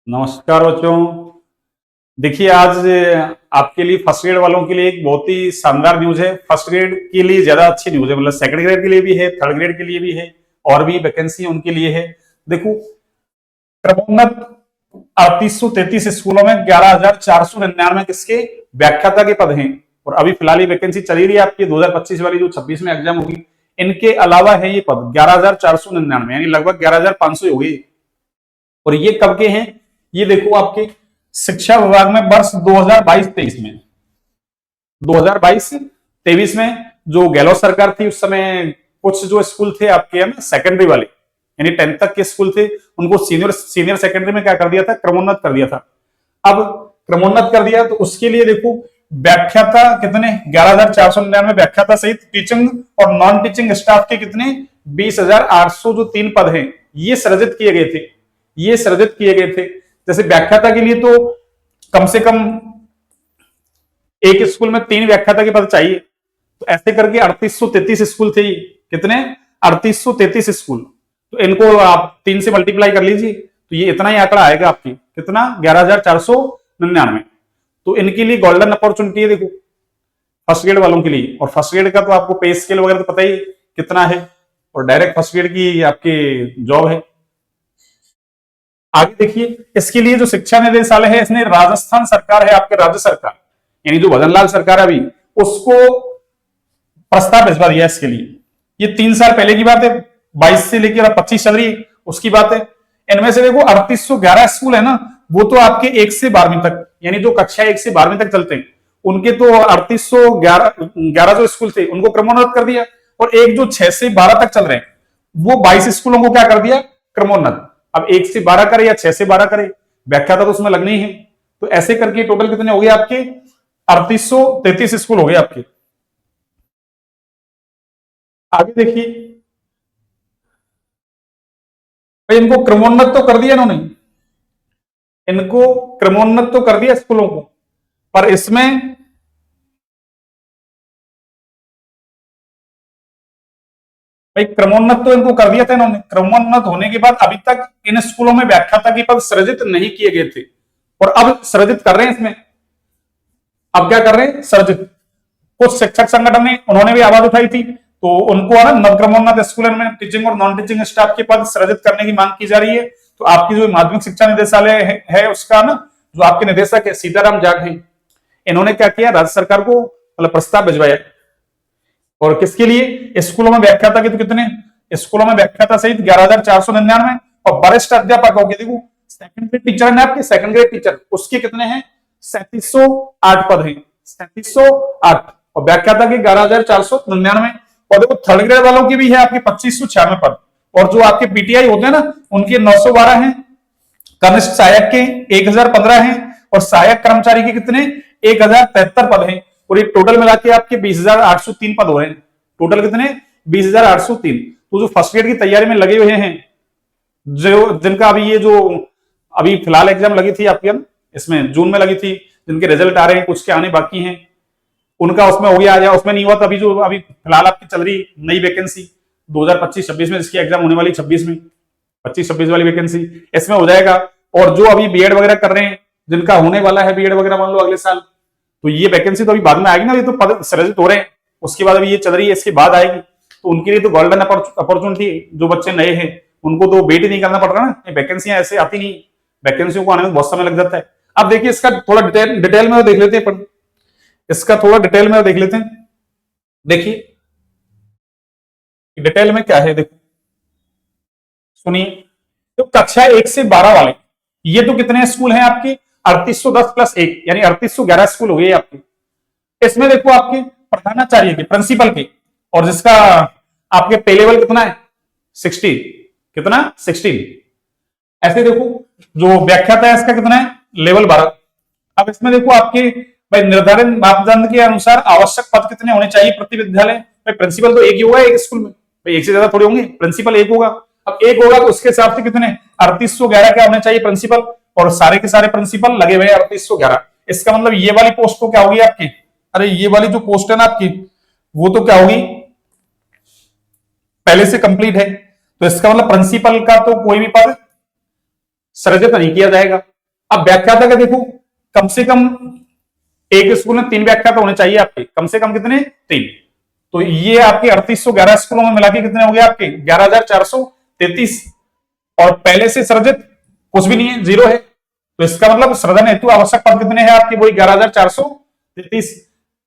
नमस्कार बच्चों। देखिए आज आपके लिए फर्स्ट ग्रेड वालों के लिए एक बहुत ही शानदार न्यूज है। फर्स्ट ग्रेड के लिए ज्यादा अच्छी न्यूज है, मतलब सेकंड ग्रेड के लिए भी है, थर्ड ग्रेड के लिए भी है, और भी वैकेंसी उनके लिए है। देखो, क्रमोन्नत 3833 स्कूलों में 11,499 किसके व्याख्याता के पद हैं। और अभी फिलहाल ये वैकेंसी चली रही है आपकी 2025 वाली, जो 26 में एग्जाम होगी। इनके अलावा है ये पद 11,499, यानी लगभग 11,500 हो गई। और ये कब के हैं, ये देखो आपके शिक्षा विभाग में वर्ष 2022-23 में, 2022-23 में जो गहलोत सरकार थी उस समय कुछ जो स्कूल थे आपके है ना सेकेंडरी वाले, यानी 10th तक के स्कूल थे, उनको सीनियर सेकेंडरी में क्या कर दिया था, क्रमोन्नत कर दिया था। अब क्रमोन्नत कर दिया तो उसके लिए देखो व्याख्याता कितने 11,499 व्याख्याता सहित टीचिंग और नॉन टीचिंग स्टाफ के कितने 20,800 जो 3 पद हैं ये सृजित किए गए थे। ये सृजित किए गए थे। जैसे व्याख्याता के लिए तो कम से कम एक स्कूल में 3 व्याख्याता के पद चाहिए, तो ऐसे करके 3833 स्कूल थे। कितने 3833 स्कूल, तो इनको आप 3 से मल्टीप्लाई कर लीजिए तो ये इतना ही आंकड़ा आएगा आपकी, कितना 11,499। तो इनके लिए गोल्डन अपॉर्चुनिटी है देखो फर्स्ट ग्रेड वालों के लिए। और फर्स्ट ग्रेड का तो आपको पे स्केल वगैरह तो पता ही कितना है, और डायरेक्ट फर्स्ट ग्रेड की आपकी जॉब है। आगे देखिए, इसके लिए जो शिक्षा निदेशालय है, इसने राजस्थान सरकार है आपके राज्य सरकार, यानी जो भजनलाल सरकार है अभी, उसको प्रस्ताव भिजवा दिया इसके लिए। ये 3 साल पहले की बात है, 22 से लेकर 25 चल रही है उसकी बात है। इनमें से देखो 3811 स्कूल है ना, वो तो आपके 1 से 12वीं तक, यानी जो कक्षा 1 से 12वीं तक चलते हैं उनके तो 3811 जो स्कूल थे उनको क्रमोन्नत कर दिया। और एक जो 6 से 12 तक चल रहे हैं वो 22 स्कूलों को क्या कर दिया, क्रमोन्नत। अब 1 से 12 करे या 6 से 12 करे, व्याख्याता तो उसमें लगनी ही है। तो ऐसे करके टोटल कितने हो गए आपके 3833 स्कूल हो गए आपके। आगे देखिए, भाई इनको क्रमोन्नत तो कर दिया इन्होंने, इनको क्रमोन्नत तो कर दिया स्कूलों को, पर इसमें भाई क्रमोन्नत तो इनको कर दिया था इन्होंने। क्रमोन्नत होने के बाद अभी तक इन स्कूलों में व्याख्याता के पद सृजित नहीं किए गए थे, और अब सृजित कर रहे हैं इसमें। अब क्या कर रहे हैं, सृजित। कुछ शिक्षक संगठन ने उन्होंने भी आवाज उठाई थी, तो उनको है ना नवक्रमोन्नत स्कूल में टीचिंग और नॉन टीचिंग स्टाफ के पद सृजित करने की मांग की जा रही है। तो आपकी जो माध्यमिक शिक्षा निदेशालय है उसका ना जो आपके निदेशक है सीताराम जाट है, इन्होंने क्या किया, राज्य सरकार को मतलब प्रस्ताव भिजवाया। और किसके लिए, स्कूलों में व्याख्याता के तो कितने, स्कूलों में व्याख्याता सहित 11,499, और वरिष्ठ अध्यापक हो गए देखो सेकंड ग्रेड टीचर है ना आपके, सेकंड ग्रेड टीचर उसके कितने हैं 3708 पद हैं, 3708। और व्याख्याता के 11,499। और देखो थर्ड ग्रेड वालों की भी है आपके 2596 पद। और जो आपके पीटीआई होते हैं ना उनके 912 हैं, कनिष्ठ सहायक के 1015 हैं, और सहायक कर्मचारी के कितने 1073 पद हैं। और ये टोटल मिला के आपके 20,803 पद हो रहे हैं। टोटल कितने 20,803। तो जो फर्स्ट ग्रेड की तैयारी में लगे हुए हैं, जो जिनका अभी ये जो अभी फिलहाल एग्जाम लगी थी आपकी इसमें जून में लगी थी, जिनके रिजल्ट आ रहे हैं, कुछ के आने बाकी हैं, उनका उसमें हो गया, उसमें नहीं हुआ तो अभी जो अभी फिलहाल आपकी चल रही नई वैकेंसी 2025-26 में जिसकी एग्जाम होने वाली 26 में, 25-26 वाली वैकेंसी इसमें हो जाएगा। और जो अभी बीएड वगैरह कर रहे हैं, जिनका होने वाला है बीएड वगैरह मान लो अगले साल, तो ये वैकेंसी तो अभी बाद में आएगी ना, ये तो पद सृजित हो रहे हैं, उसके बाद अभी ये चल रही है, इसके बाद आएगी। तो उनके लिए तो गोल्डन अपॉर्चुनिटी, जो बच्चे नए हैं उनको तो वेट ही नहीं करना पड़ रहा ना, वैकेंसियां ऐसे आती नहीं, वैकेंसियों को आने में बहुत समय लग जाता है। अब देखिए इसका थोड़ा डिटेल में देख लेते हैं, इसका थोड़ा डिटेल में देख लेते हैं। देखिए डिटेल में क्या है, देखो सुनिए। तो कक्षा 1 से 12 वाले ये तो कितने स्कूल हैं आपके 3810 प्लस 1, यानी 3811 स्कूल हो गए आपके। इसमें देखो आपके प्रधानाचार्य के, प्रिंसिपल के, और जिसका आपके पे लेवल कितना है 60, कितना 16। ऐसे देखो जो व्याख्याता है इसका कितना है लेवल 12। अब इसमें देखो आपके भाई निर्धारित मापदंड के अनुसार आवश्यक पद कितने होने चाहिए प्रति विद्यालय। भाई प्रिंसिपल तो एक ही होगा एक स्कूल में, भाई एक से ज्यादा थोड़े होंगे, प्रिंसिपल एक होगा। अब एक होगा तो उसके हिसाब से कितने 3811 क्या होने चाहिए प्रिंसिपल, और सारे के सारे प्रिंसिपल लगे हुए 3811। इसका मतलब ये वाली पोस्ट तो क्या होगी आपकी, अरे ये वाली जो पोस्ट है ना आपकी वो तो क्या होगी पहले से कंप्लीट है। तो इसका मतलब प्रिंसिपल का तो कोई भी पद सृजित नहीं किया जाएगा। अब व्याख्याता का देखो, कम से कम एक स्कूल में 3 व्याख्याता होने चाहिए आपके, कम से कम कितने, 3। तो ये आपके 3811 स्कूलों में मिला के कितने हो गए आपके, 11433। और पहले से सृजित कुछ भी नहीं है, 0 है। तो इसका मतलब सृजन हेतु आवश्यक पद कितने हैं आपके, वही 11433।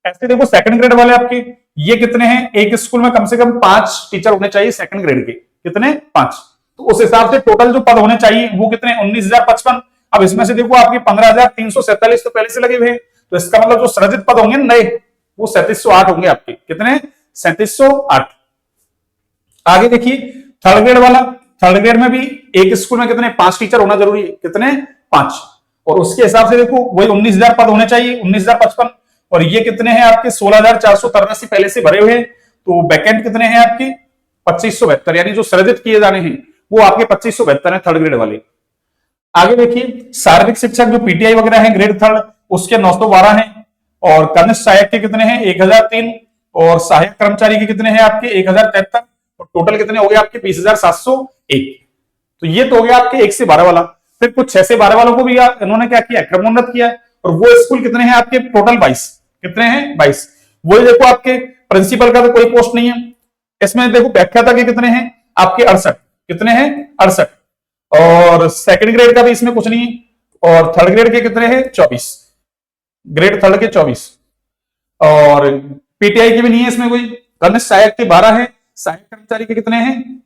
ऐसे देखो सेकंड ग्रेड वाले आपके, ये कितने हैं, एक स्कूल में कम से कम 5 टीचर होने चाहिए सेकंड ग्रेड के, कितने, 5। तो उस हिसाब से टोटल जो पद होने चाहिए वो कितने, 19,055। अब इसमें से देखो आपके 15,347 तो पहले से लगे हुए हैं, तो इसका मतलब जो सृजित पद होंगे नए, वो 3708 होंगे आपके, कितने, 3708। आगे देखिए थर्ड ग्रेड वाला, थर्ड ग्रेड में भी एक स्कूल में कितने, 5 टीचर होना जरूरी है, कितने, 5। और उसके हिसाब से देखो वही 19,000 पद होने चाहिए, 19,055। और ये कितने हैं आपके, 16,483 पहले से भरे हुए हैं। तो वैकेंट कितने हैं आपके, 2572, यानी जो सृजित किए जाने हैं वो आपके 2572 है थर्ड ग्रेड वाले। आगे देखिए शारीरिक शिक्षक जो पीटीआई वगैरह है ग्रेड थर्ड, उसके 912 हैं। और कनिष्ठ सहायक के कितने हैं, 1003। और सहायक कर्मचारी के कितने हैं आपके, 1073। और टोटल कितने हो गए आपके, 20,701। तो ये तो हो गया आपके 1 से 12 वाला। फिर कुछ 6 से 12 वालों को भी इन्होंने क्या किया, क्रमोन्नत किया। और वो स्कूल कितने हैं आपके, टोटल 22, कितने हैं, 22। वही देखो आपके प्रिंसिपल का तो कोई पोस्ट नहीं है इसमें। देखो व्याख्याता के कितने हैं आपके, 68, कितने हैं, 68। और सेकंड ग्रेड का भी इसमें कुछ नहीं है। और थर्ड ग्रेड के कितने हैं, 24, ग्रेड थर्ड के 24। और पीटीआई की भी नहीं है इसमें कोई। कनिष्ठ सहायक के 12 है, सहायक कर्मचारी के कितने हैं,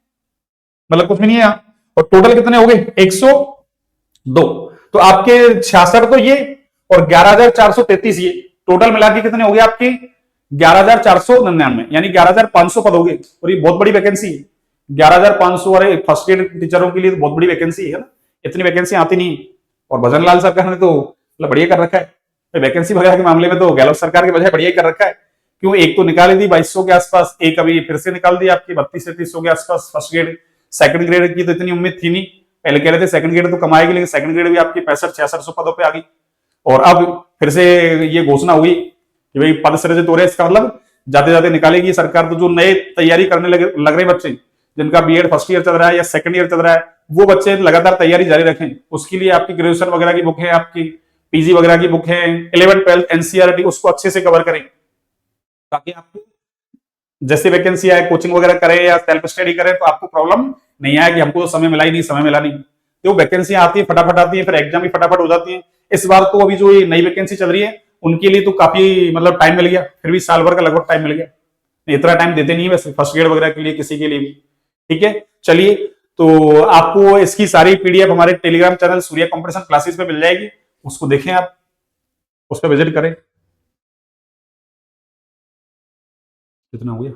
मतलब कुछ भी नहीं है यहाँ। और टोटल कितने हो गए, 102। तो आपके 66 तो ये, और 11,433 ये, टोटल मिला के कितने हो गए आपके, 11,499, यानी 11,500 पद हो गए। और ये बहुत बड़ी वैकेंसी है, 11,500। अरे फर्स्ट ग्रेड टीचरों के लिए तो बहुत बड़ी वैकेंसी है ना, इतनी वैकेंसी आती नहीं। और भजनलाल सरकार ने तो मतलब बढ़िया कर रखा है वैकेंसी वगैरह के मामले में, तो गहलोत सरकार के बजाय बढ़िया कर रखा है। क्यों, एक तो निकाली थी 2200 के आसपास, एक अभी फिर से निकाल दी आपकी 3200 के आसपास फर्स्ट ग्रेड। सेकंड ग्रेड की तो इतनी उम्मीद थी नहीं, पहले कह रहे थे सेकंड ग्रेड तो कमाएगी, लेकिन सेकंड ग्रेड भी आपकी 6500-6600 पदों पे आ गई। और अब फिर से ये घोषणा हुई कि भाई पद सृजित हो रहे, इसका मतलब जाते जाते निकालेगी सरकार। तो जो नए तैयारी करने लग रहे बच्चे, जिनका बीएड फर्स्ट ईयर चल रहा है या सेकंड ईयर चल रहा है, वो बच्चे लगातार तैयारी जारी रखें। उसके लिए आपकी ग्रेजुएशन वगैरह की बुक है, आपकी पीजी वगैरह की बुक है, 11th 12th एनसीईआरटी, उसको अच्छे से कवर करें, ताकि आपको जैसे वैकेंसी आए कोचिंग वगैरह करें या सेल्फ स्टडी करें तो आपको प्रॉब्लम नहीं आए कि हमको तो समय मिला ही नहीं, समय मिला नहीं। तो वैकेंसी आती है फटाफट आती है, फिर एग्जाम भी फटाफट हो जाती है। इस बार तो अभी जो ये नई वैकेंसी चल रही है उनके लिए तो काफी मतलब टाइम मिल गया, फिर भी साल भर का लगभग टाइम मिल गया। इतना टाइम देते नहीं है वैसे फर्स्ट ग्रेड वगैरह के लिए किसी के लिए भी। ठीक है, चलिए, तो आपको इसकी सारी पीडीएफ हमारे Telegram channel Surya competition classes पे मिल जाएगी, उसको देखें आप, उस पर विजिट करें। कितना हो गया।